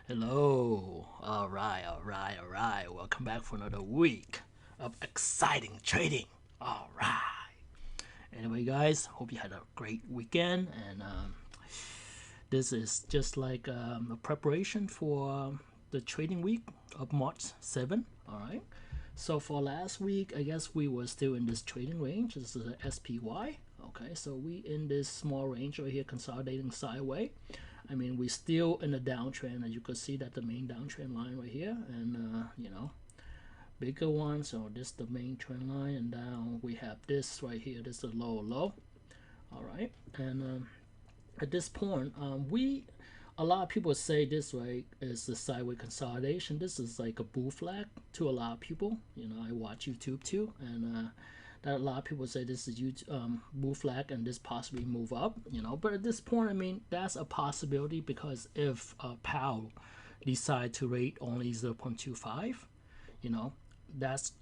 Hello. All right. Welcome back for another week of exciting trading. All right. Anyway, guys, hope you had a great weekend. And this is just like a preparation for the trading week of March 7. All right. So for last week, I guess we were still in this trading range. This is a SPY. Okay, so we in this small range right here, consolidating sideways. I mean, we still in a downtrend, as you can see that the main downtrend line right here, and bigger one. So this is the main trend line, and down we have this right here. This is a low. All right, and at this point, we a lot of people say this right is the sideways consolidation. This is like a bull flag to a lot of people. I watch YouTube too, and that a lot of people say this is huge bull flag and this possibly move up. But at this point, I mean, that's a possibility because if Powell decide to rate only 0.25, you know, that's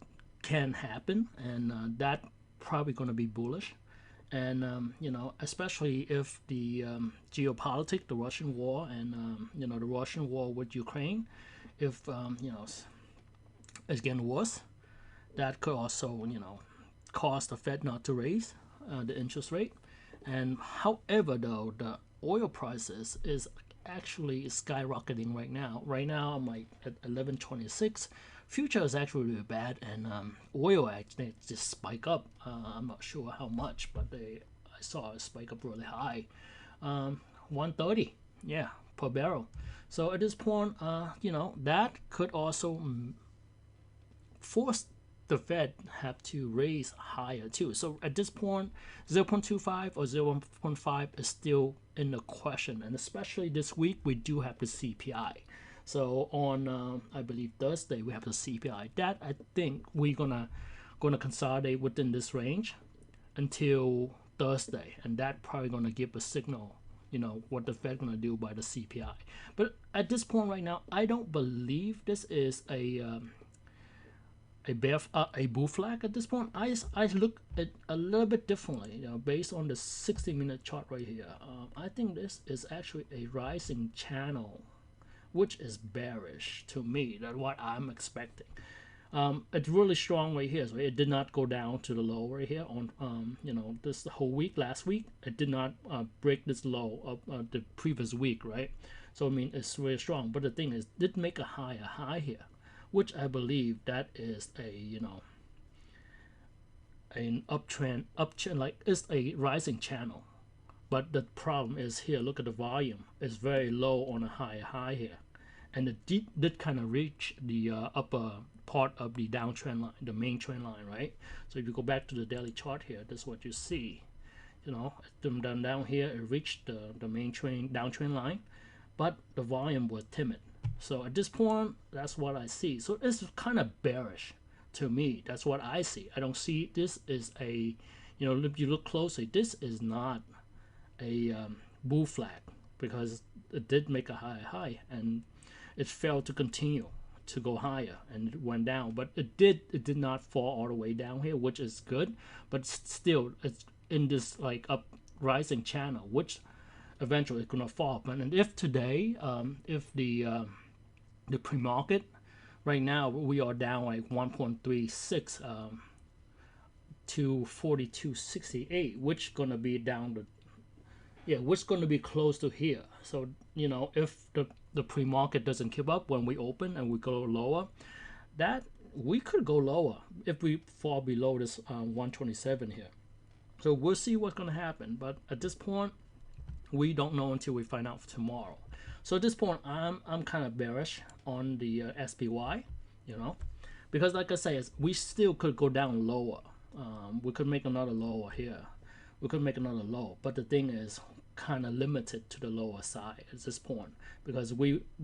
can happen, and that probably going to be bullish. And especially if the geopolitics, the Russian war, and the Russian war with Ukraine, if it's getting worse, that could also cause the Fed not to raise the interest rate. And however, though, the oil prices is actually skyrocketing right now. Right now, I'm like at 11.26. Future is actually really bad, and oil actually just spike up. I'm not sure how much, but I saw it spike up really high, 130, yeah, per barrel. So at this point, that could also force the Fed have to raise higher too. So at this point, 0.25 or 0.5 is still in the question, and especially this week we do have the CPI. So on I believe Thursday we have the CPI. That I think we're gonna consolidate within this range until Thursday, and that probably gonna give a signal. What the Fed gonna do by the CPI. But at this point right now, I don't believe this is a bull flag at this point. I look at a little bit differently, based on the 60-minute chart right here. I think this is actually a rising channel, which is bearish to me. That's what I'm expecting. It's really strong right here. So it did not go down to the low right here on this whole week. Last week it did not break this low of the previous week, right? So I mean it's really strong. But the thing is, it did make a higher high here, which I believe that is an uptrend, like it's a rising channel. But the problem is here, look at the volume. It's very low on a higher high here. And it did kind of reach the upper part of the downtrend line, the main trend line, right? So if you go back to the daily chart here, that's what you see. Down here, it reached the main downtrend line, but the volume was timid. So at this point, that's what I see. So it's kind of bearish to me. That's what I see. I don't see this is a, if you look closely, this is not a bull flag because it did make a high and it failed to continue to go higher and it went down. But it did not fall all the way down here, which is good. But still, it's in this like up rising channel, which eventually it's gonna fall. And if today, if the pre-market right now we are down like 1.36 to 42.68, which gonna be down to which gonna be close to here. So if the pre-market doesn't keep up when we open and we go lower, that we could go lower if we fall below this 127 here. So we'll see what's gonna happen. But at this point, we don't know until we find out tomorrow. So at this point, I'm kind of bearish on the SPY, because like I say, we still could go down lower. We could make another lower here. We could make another low, but the thing is kind of limited to the lower side at this point, because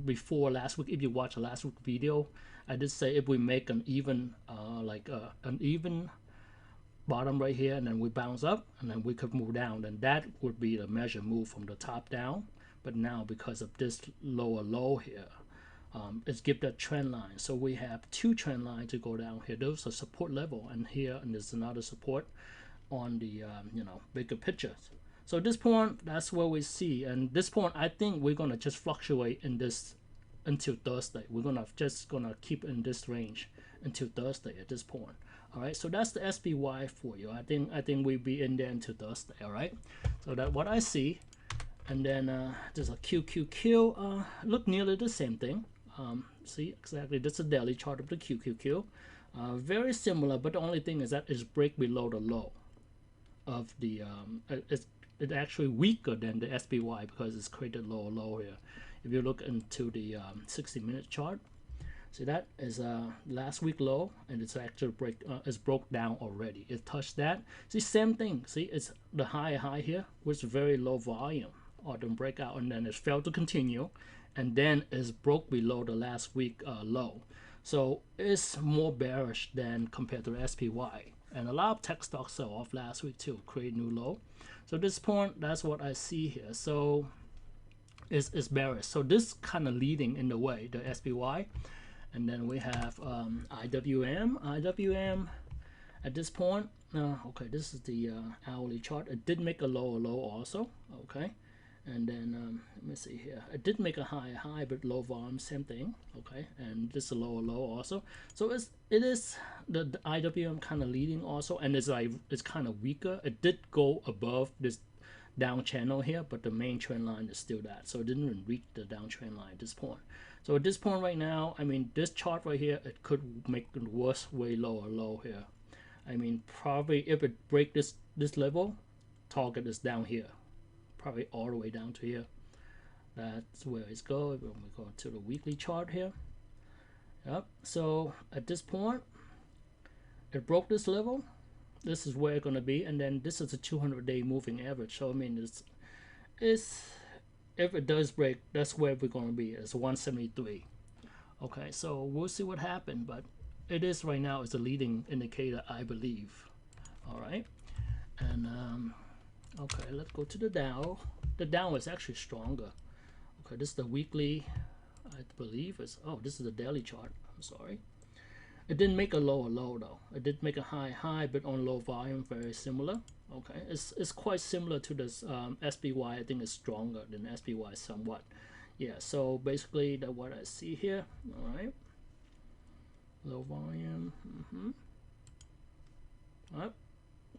before last week, if you watch the last week video, I did say if we make an even an even bottom right here and then we bounce up and then we could move down, then that would be the measure move from the top down. But now because of this lower low here, it's give that trend line. So we have two trend lines to go down here. Those are support level, and here and there's another support on the bigger pictures. So at this point, that's where we see. And this point, I think we're gonna just fluctuate in this until Thursday. We're just gonna keep in this range until Thursday at this point. All right, so that's the SPY for you. I think we'll be in there until Thursday. All right, so that's what I see. And then there's a QQQ. Look nearly the same thing. See exactly. This is a daily chart of the QQQ. Very similar, but the only thing is that it's break below the low of the. It's actually weaker than the SPY because it's created low here. If you look into the 60-minute chart, see that is last week low, and it's actually it's broke down already. It touched that. See, same thing. See, it's the high here with very low volume, or the breakout, and then it failed to continue, and then it's broke below the last week low. So it's more bearish than compared to the SPY. And a lot of tech stocks sell off last week too, create new low. So at this point, that's what I see here. So it's bearish. So this kind of leading in the way, the SPY. And then we have IWM. IWM at this point, okay, this is the hourly chart. It did make a lower low also, okay. And then let me see here. It did make a high, but low volume, same thing, okay. And this is a lower low also. So it is the IWM kind of leading also, and it's kind of weaker. It did go above this down channel here, but the main trend line is still that. So it didn't even reach the downtrend line at this point. So at this point right now, I mean, this chart right here, it could make it worse, way lower low here. I mean, probably if it break this level, target is down here, probably all the way down to here. That's where it's going. When we go to the weekly chart here, yep. So at this point, it broke this level. This is where it's gonna be, and then this is a 200-day moving average. So I mean, it's if it does break, that's where we're gonna be. It's 173. Okay, so we'll see what happened, but it is right now is a leading indicator, I believe. All right, and okay, let's go to the Dow. The Dow is actually stronger. Okay, this is the weekly, I believe. This is the daily chart. I'm sorry. It didn't make a lower low though. It did make a high, but on low volume, very similar. Okay, it's quite similar to this SPY. I think it's stronger than SPY somewhat. Yeah, so basically that's what I see here. All right, low volume. All right,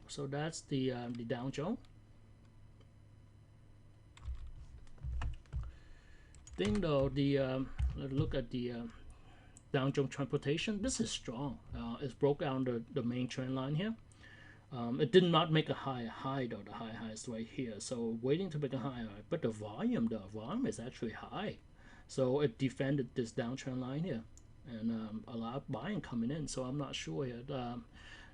so that's the Dow Jones. Thing though, let's look at the Dow Jones Transportation. This is strong. It's broke down the main trend line here. It did not make a high though. The high is right here. So waiting to make a high, but the volume is actually high. So it defended this downtrend line here, and a lot of buying coming in. So I'm not sure here.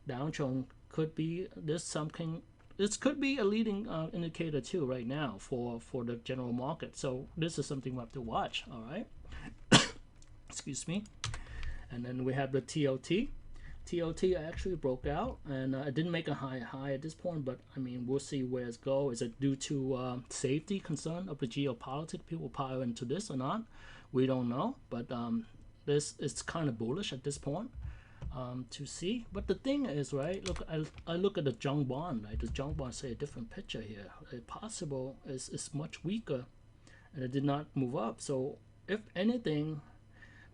Dow Jones could be something. This could be a leading indicator too right now for the general market. So this is something we have to watch. All right. Excuse me. And then we have the TOT. TOT actually broke out, and it didn't make a high at this point, but I mean, we'll see where it's go. Is it due to safety concern of the geopolitics, people pile into this or not? We don't know, but this is kind of bullish at this point to see. But the thing is, right, look, I look at the junk bond, right? The junk bond say a different picture here. It's possible is much weaker, and it did not move up. So if anything,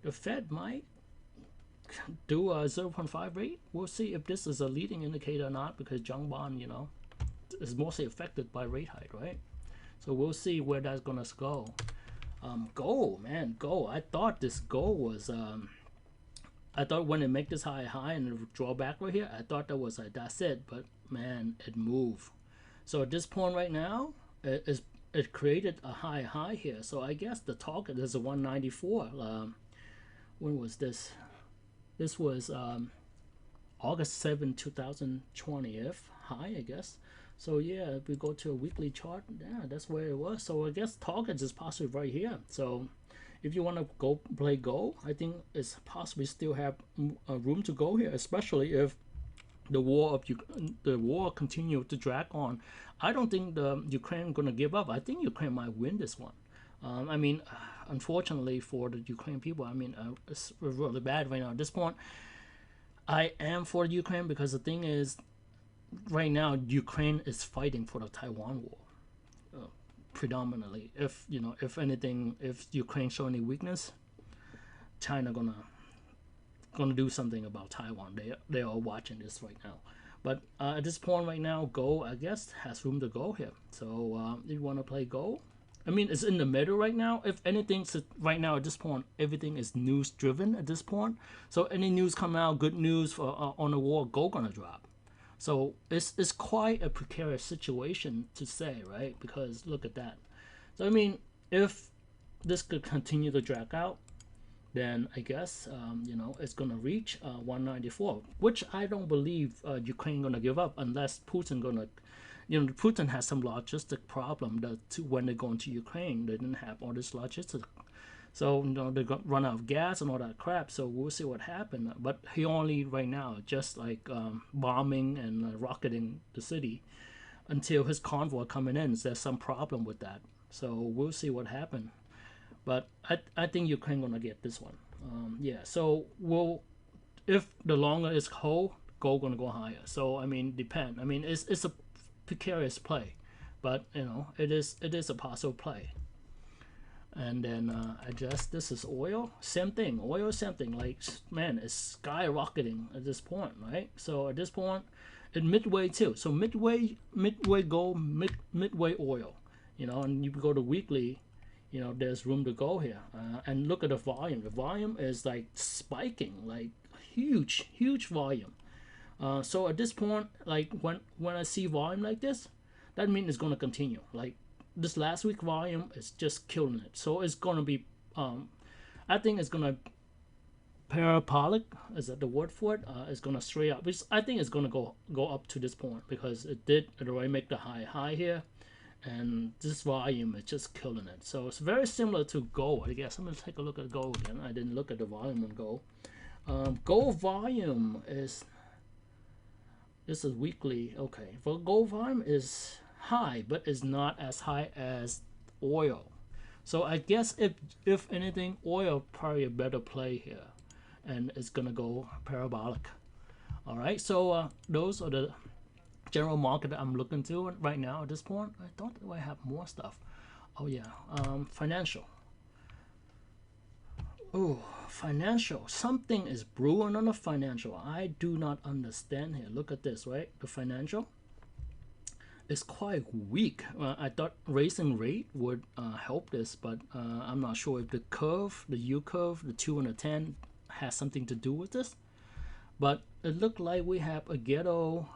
the Fed might do a 0.5 rate. We'll see if this is a leading indicator or not, because junk bond, you know, is mostly affected by rate hike, right? So we'll see where that's gonna go. Gold, man, gold. I thought this gold was I thought when it make this high and it draw back right here, I thought that was like that's it, but man, it moved. So at this point right now, it created a high here. So I guess the target is a 194. When was this? This was August 7, 2020 high, I guess. So yeah, if we go to a weekly chart, yeah, that's where it was. So I guess target is possibly right here. So if you want to go play gold, I think it's possibly still have room to go here, especially if the war continue to drag on. I don't think the Ukraine gonna give up. I think Ukraine might win this one. I mean, unfortunately for the Ukraine people, I mean, it's really bad right now. At this point, I am for Ukraine because the thing is, right now, Ukraine is fighting for the Taiwan war, predominantly. If anything, if Ukraine show any weakness, China gonna do something about Taiwan. They are watching this right now. But at this point right now, Go I guess has room to go here. So if you want to play Go, I mean it's in the middle right now. If anything, right now at this point, everything is news driven at this point. So any news come out, good news for on the war, Go gonna drop. So it's quite a precarious situation to say, right? Because look at that. So I mean, if this could continue to drag out, then I guess it's gonna reach 194, which I don't believe Ukraine gonna give up unless Putin gonna, Putin has some logistic problem that when they go into Ukraine they didn't have all this logistic, so they got run out of gas and all that crap. So we'll see what happened. But he only right now just like bombing and rocketing the city until his convoy coming in. There's some problem with that, so we'll see what happened. But I think Ukraine gonna get this one. Yeah. So if the longer is cold, gold gonna go higher. So I mean, depend. I mean, it's a precarious play, but it is a possible play. And then I guess this is oil. Same thing. Oil, same thing. Like man, it's skyrocketing at this point, right? So at this point, it midway too. So midway gold, midway oil. And you go to weekly. There's room to go here. And look at the volume. The volume is like spiking, like huge volume. So at this point, like when I see volume like this, that means it's going to continue. Like this last week volume is just killing it. So it's going to be, I think it's going to parabolic, is that the word for it? It's going to straight up. I think it's going to go up to this point because it already make the high here. And this volume is just killing it. So it's very similar to gold, I guess. I'm going to take a look at gold again. I didn't look at the volume on gold. Gold volume this is weekly. Okay, for gold volume is high, but it's not as high as oil. So I guess if anything, oil probably a better play here. And it's going to go parabolic. All right, so those are the general market that I'm looking to right now at this point. I thought I have more stuff. Oh yeah, financial. Oh, financial. Something is brewing on the financial. I do not understand here. Look at this, right? The financial is quite weak. I thought raising rate would help this, but I'm not sure if the curve, the U curve, the 2 and the 10 has something to do with this. But it looked like we have a ghetto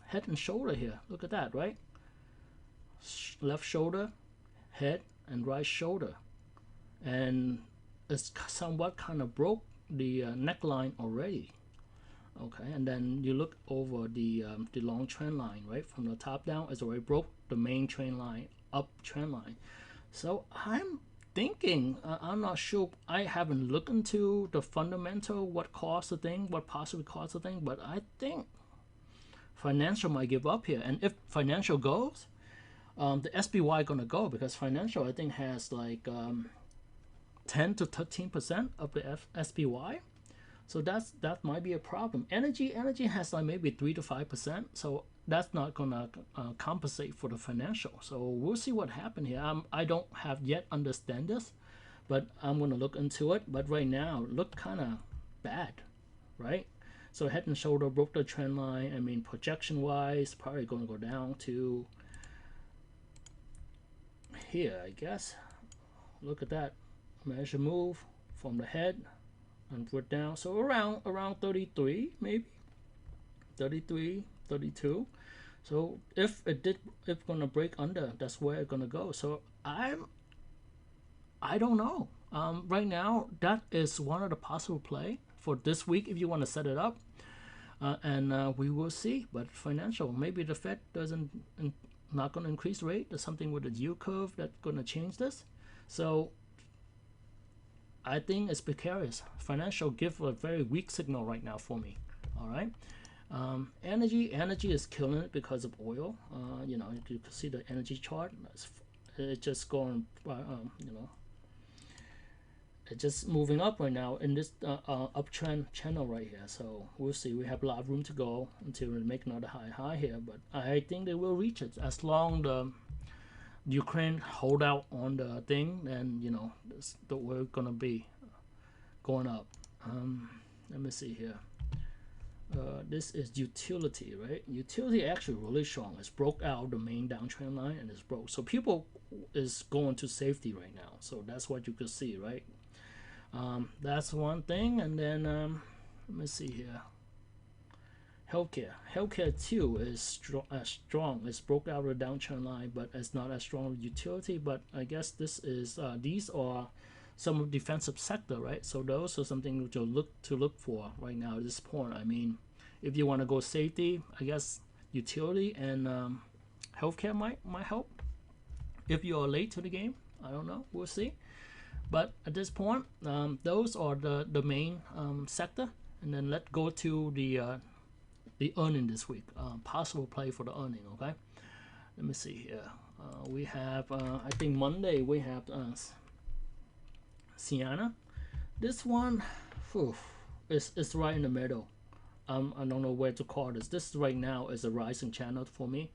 head and shoulder here. Look at that, right? Left shoulder, head, and right shoulder. And it's somewhat kind of broke the neckline already. Okay, and then you look over the long trend line, right? From the top down, it's already broke the main trend line, up trend line. So I'm thinking, I'm not sure, I haven't looked into the fundamental, what caused the thing, what possibly caused the thing, but I think financial might give up here. And if financial goes, the SPY gonna go, because financial I think has like 10 to 13% of the SPY. So that might be a problem. Energy has like maybe 3 to 5%. So that's not gonna compensate for the financial. So we'll see what happened here. I don't have yet understand this, but I'm gonna look into it. But right now, look kind of bad, right? So head and shoulder broke the trend line. I mean, projection wise, probably gonna go down to here, I guess. Look at that. Measure move from the head and put down. So around 33, maybe 33, 32. So if it's gonna break under, that's where it's gonna go. So I don't know. Right now, that is one of the possible play for this week if you want to set it up, and we will see. But financial, maybe the Fed not gonna increase rate. There's something with the yield curve that's gonna change this. So I think it's precarious. Financial give a very weak signal right now for me. All right. Energy is killing it because of oil. You can see the energy chart. It's just going, it's just moving up right now in this uptrend channel right here. So we'll see. We have a lot of room to go until we make another high here. But I think they will reach it as long the Ukraine hold out on the thing. Then we're gonna be going up. Let me see here. This is utility, right? Utility actually really strong. It's broke out the main downtrend line and it's broke. So people is going to safety right now. So that's what you could see, right? That's one thing. And then let me see here. Healthcare too is strong. It's broke out of the downtrend line, but it's not as strong as utility. But I guess this is these are some of defensive sector, right? So those are something to look for right now at this point. I mean, if you want to go safety, I guess utility and healthcare might help. If you are late to the game, I don't know. We'll see. But at this point, those are the main sector. And then let's go to the earning this week. Possible play for the earning. Okay. Let me see here. We have I think Monday we have Sienna. This one, it's right in the middle. I don't know where to call this. This right now is a rising channel for me,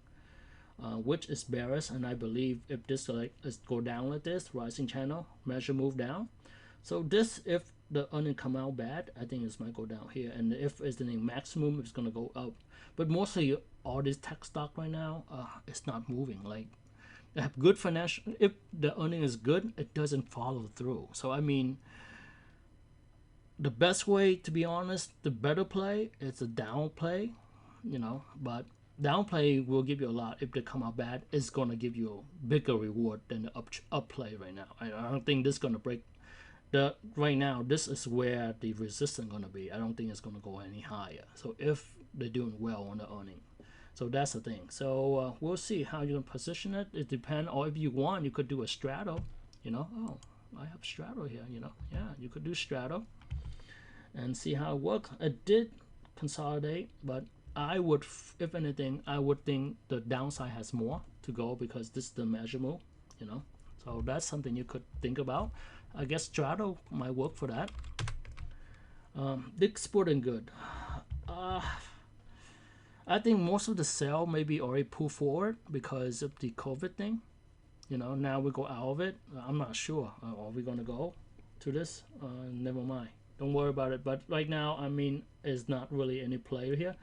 which is bearish, and I believe if this is go down like this, rising channel, measure move down. So this, if the earning come out bad, I think it might go down here, and if it's the maximum, it's gonna go up. But mostly all this tech stock right now, it's not moving. Like they have good financial. If the earning is good, it doesn't follow through. So I mean, the best way, to be honest, the better play is a down play, you know. But down play will give you a lot. If they come out bad, it's gonna give you a bigger reward than the up play right now. I don't think this is gonna break. Right now, this is where the resistance gonna be. I don't think it's gonna go any higher. So if they're doing well on the earning, so that's the thing. So we'll see how you're gonna position it. It depends. Or if you want, you could do a straddle. You know, oh, I have straddle here. You know, yeah, you could do straddle and see how it works. It did consolidate, but I would, if anything, I would think the downside has more to go because this is the measurable. You know, so that's something you could think about. I guess straddle might work for that. Big Sporting Good. I think most of the sale may be already pulled forward because of the COVID thing. You know, now we go out of it. I'm not sure. Are we gonna go to this? Never mind. Don't worry about it. But right now, I mean, it's not really any player here.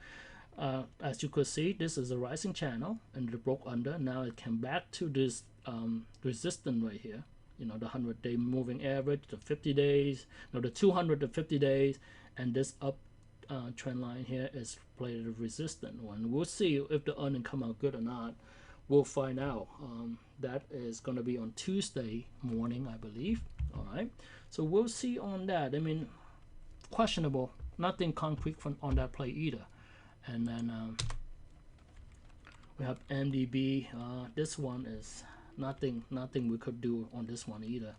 As you could see, this is a rising channel, and it broke under. Now it came back to this resistance right here. You know, the 100-day moving average, the 50 days, no, the 200 to 50 days, and this up trend line here is played a resistant one. We'll see if the earning come out good or not. We'll find out. That is going to be on Tuesday morning, I believe. All right, so we'll see on that. I mean, questionable, nothing concrete on that play either. And then we have MDB. This one is nothing we could do on this one either.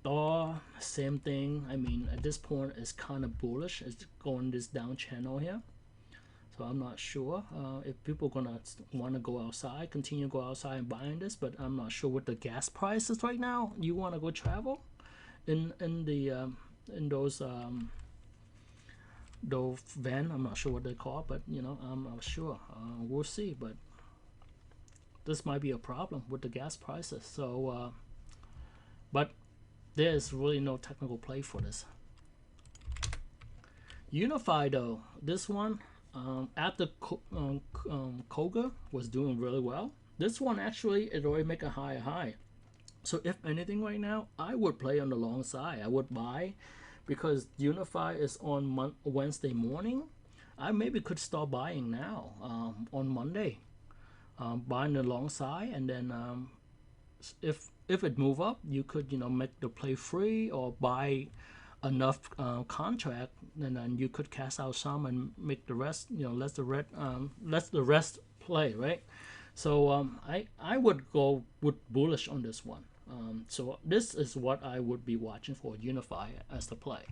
Thor, same thing. I mean, at this point, it's kind of bullish. It's going this down channel here. So I'm not sure if people are gonna want to go outside, continue to go outside and buying this. But I'm not sure what the gas prices right now. You want to go travel in those van? I'm not sure what they call, but you know, I'm not sure. We'll see. But this might be a problem with the gas prices. So, but there's really no technical play for this. Unify though, this one after Koga was doing really well. This one actually it already make a higher high. So if anything right now, I would play on the long side. I would buy because Unify is on Wednesday morning. I maybe could start buying now on Monday. Buying the long side, and then if it move up, you could, you know, make the play free or buy enough contract, and then you could cast out some and make the rest, you know, let the rest play, right? So I would go with bullish on this one. So this is what I would be watching for, Unify as the play.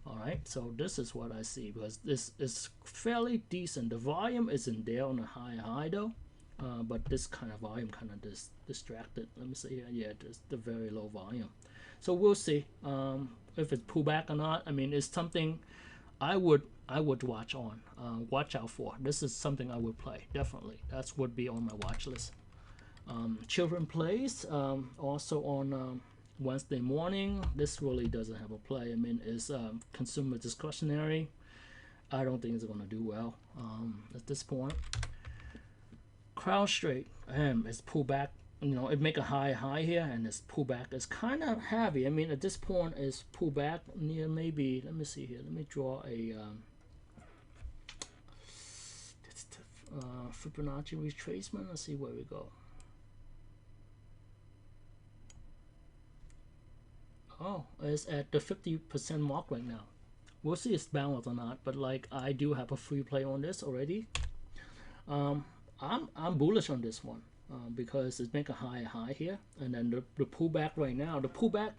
All right, so this is what I see because this is fairly decent. The volume isn't there on a high though. But this kind of volume kind of distracted. Let me see here. Yeah, just the very low volume. So we'll see if it pull back or not. I mean, it's something I would watch out for. This is something I would play definitely. That's would be on my watch list. Children Plays also on Wednesday morning, this really doesn't have a play. I mean, it's consumer discretionary. I don't think it's going to do well at this point. CrowdStrike, it's pulled back. You know, it make a high here, and this pullback is kind of heavy. I mean, at this point, it's pulled back near maybe. Let me see here. Let me draw a Fibonacci retracement. Let's see where we go. Oh, it's at the 50% mark right now. We'll see if it's balanced or not. But like, I do have a free play on this already. I'm bullish on this one because it's make a high here, and then the pullback right now. The pullback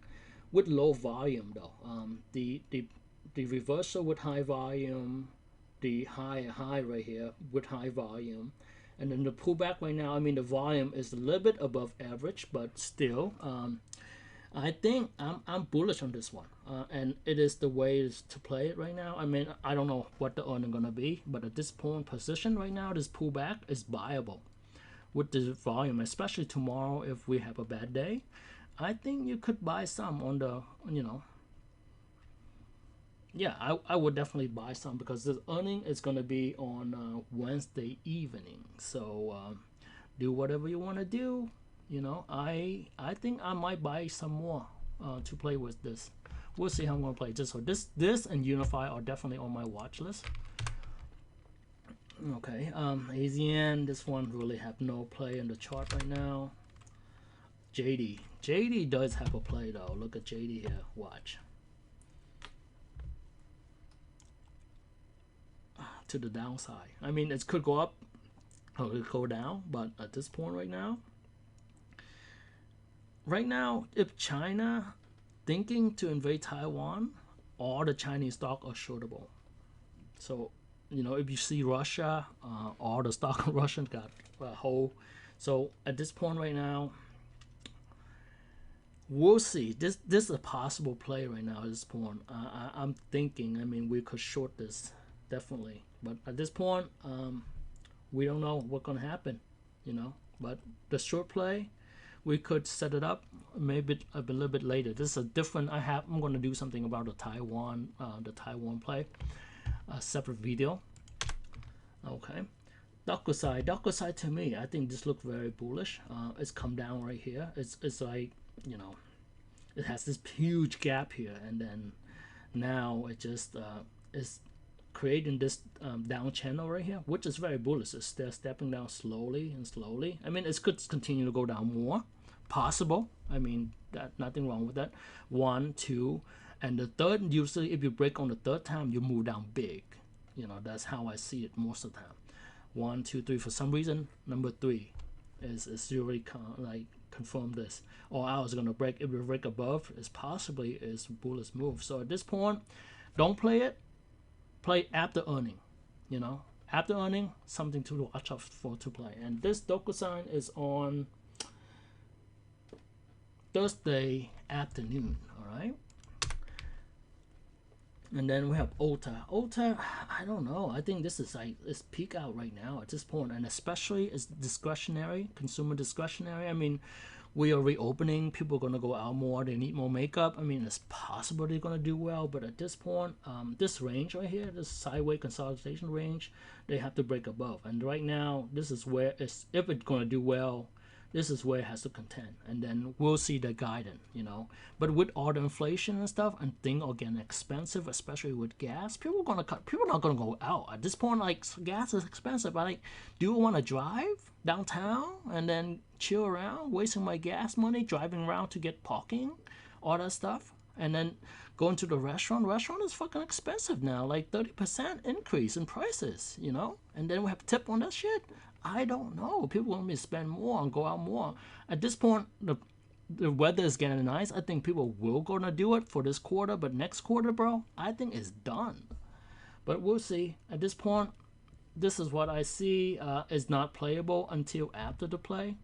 with low volume though. The reversal with high volume, the high right here with high volume, and then the pullback right now. I mean, the volume is a little bit above average, but still. I think I'm bullish on this one, and it is the way to play it right now. I mean, I don't know what the earning gonna be, but at this point position right now, this pullback is buyable with the volume, especially tomorrow if we have a bad day. I think you could buy some on the, you know, yeah, I would definitely buy some because the earning is gonna be on Wednesday evening. So do whatever you want to do. You know, I think I might buy some more to play with this. We'll see how I'm gonna play this. So this and Unify are definitely on my watch list. Okay, AZN, this one really have no play in the chart right now. JD does have a play though. Look at JD here. Watch. To the downside. I mean, it could go up or it could go down, but at this point right now, if China thinking to invade Taiwan, all the Chinese stock are shortable. So, you know, if you see Russia, all the stock of Russia got a whole. So at this point right now, we'll see. This is a possible play right now at this point. I'm thinking, I mean, we could short this, definitely. But at this point, we don't know what's going to happen, you know. But the short play, we could set it up maybe a little bit later. This is a different. I'm going to do something about the Taiwan play, a separate video. Okay, DocuSign to me, I think this looks very bullish. It's come down right here. It's like, you know, it has this huge gap here, and then now it just is creating this down channel right here, which is very bullish. They're stepping down slowly and slowly. I mean, it could continue to go down more. Possible. I mean, that nothing wrong with that. 1, 2, and the third. Usually, if you break on the third time, you move down big. You know, that's how I see it most of the time. 1, 2, 3. For some reason, number 3 is really like confirm this. Or I was gonna break. If we break above, is possibly is bullish move. So at this point, don't play it. Play after earning. You know, after earning, something to watch out for to play. And this DocuSign is on Thursday afternoon, all right? And then we have OTA, I don't know. I think this is like, it's peak out right now at this point, and especially it's discretionary, consumer discretionary. I mean, we are reopening. People are gonna go out more. They need more makeup. I mean, it's possible they're gonna do well, but at this point, this range right here, this sideways consolidation range, they have to break above. And right now, this is where it's, if it's gonna do well, this is where it has to contend, and then we'll see the guidance, you know. But with all the inflation and stuff, and things are getting expensive, especially with gas, people are gonna cut. People are not gonna go out at this point. Like, gas is expensive. But like, do you want to drive downtown and then chill around, wasting my gas money driving around to get parking, all that stuff, and then going to the restaurant? Restaurant is fucking expensive now, like 30% increase in prices, you know. And then we have tip on that shit. I don't know. People want me to spend more and go out more. At this point, the weather is getting nice. I think people will gonna do it for this quarter, but next quarter, bro, I think it's done. But we'll see. At this point, this is what I see is not playable until after the play.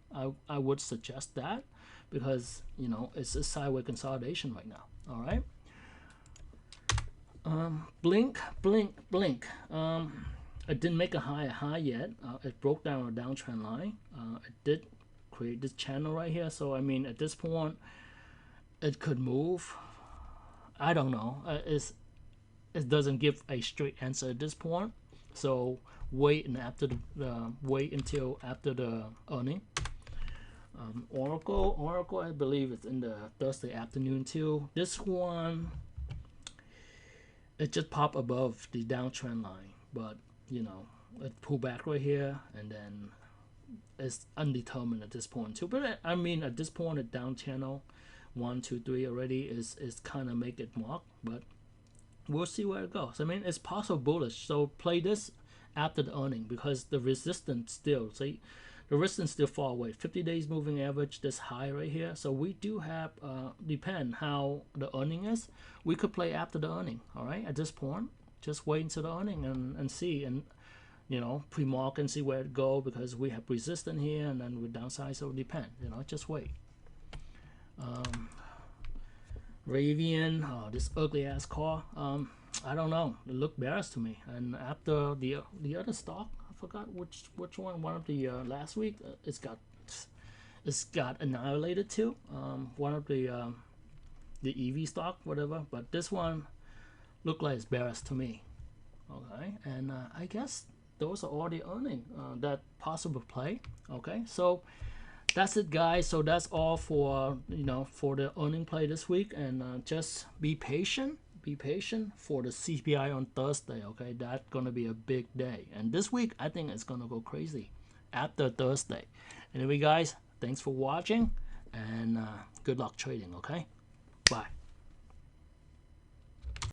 I would suggest that because, you know, it's a sideways consolidation right now. All right. Blink. It didn't make a high yet. It broke down a downtrend line. It did create this channel right here. So I mean, at this point, it could move. I don't know. It doesn't give a straight answer at this point. So wait and after the wait until after the earning. Oracle, I believe it's in the Thursday afternoon too. This one, it just popped above the downtrend line, but you know, it pulled back right here, and then it's undetermined at this point too. But I mean, at this point, a down channel, 1, 2, 3 already is kind of make it mark, but we'll see where it goes. I mean, it's possible bullish, so play this after the earning because the resistance still, see, the resistance still far away. 50 days moving average, this high right here. So we do have, depend how the earning is. We could play after the earning, all right? At this point, just wait until the earning and see, and you know, pre-mark and see where it go because we have resistance here and then with downside, so it depend, you know, just wait. Rivian, this ugly ass car. I don't know. It looked bearish to me. And after the other stock, I forgot which one. One of the last week, it's got annihilated too. One of the EV stock, whatever. But this one looked like it's bearish to me. Okay, and I guess those are all the earning that possible play. Okay, so that's it, guys. So that's all for for the earning play this week, and just be patient for the CPI on Thursday. Okay, that's gonna be a big day, and this week I think it's gonna go crazy after Thursday. Anyway, guys, thanks for watching, and good luck trading. Okay, bye.